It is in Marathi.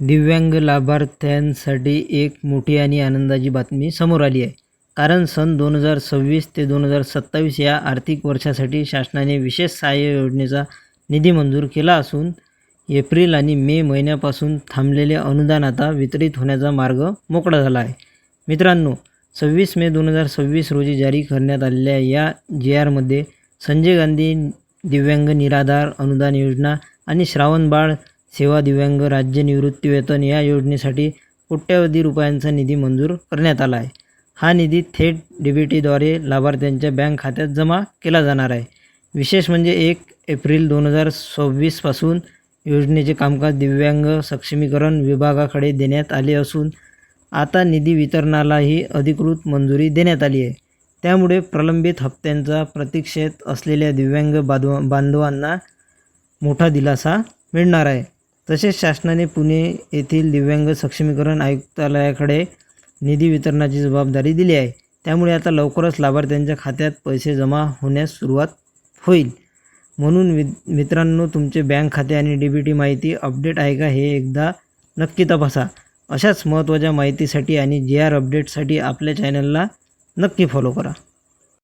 दिव्यांग लाभार्थ्यांसाठी एक मोठी आणि आनंदाची बातमी समोर आली आहे. कारण सन 2026 ते 2027 या आर्थिक वर्षासाठी शासनाने विशेष सहाय्य योजनेचा निधी मंजूर केला असून एप्रिल आणि मे महिन्यापासून थांबलेले अनुदान आता वितरित होण्याचा मार्ग मोकळा झाला आहे. मित्रांनो, 26 मे 2026 रोजी जारी करण्यात आलेल्या या GRमध्ये संजय गांधी दिव्यांग निराधार अनुदान योजना आणि श्रावणबाळ सेवा दिव्यांग राज्य निवृत्तीवेतन या योजनेसाठी कोट्यवधी रुपयांचा निधी मंजूर करण्यात आला आहे. हा निधी थेट DBTद्वारे लाभार्थ्यांच्या बँक खात्यात जमा केला जाणार आहे. विशेष म्हणजे 1 एप्रिल 2026 पासून योजनेचे कामकाज दिव्यांग सक्षमीकरण विभागाकडे देण्यात आले असून आता निधी वितरणालाही अधिकृत मंजुरी देण्यात आली आहे. त्यामुळे प्रलंबित हप्त्यांचा प्रतीक्षेत असलेल्या दिव्यांग बांधवांना मोठा दिलासा मिळणार आहे. तसेच शासनाने पुणे येथील दिव्यांग सक्षमीकरण आयुक्तालयाकडे निधी वितरणाची जबाबदारी दिली आहे. त्यामुळे आता लवकरच लाभार्थ्यांच्या खात्यात पैसे जमा होण्यास सुरुवात होईल. म्हणून मित्रांनो, तुमचे बँक खाते आणि DBT माहिती अपडेट आहे का हे एकदा नक्की तपासा. अशाच महत्त्वाच्या माहितीसाठी आणि GR अपडेटसाठी आपल्या चॅनलला नक्की फॉलो करा.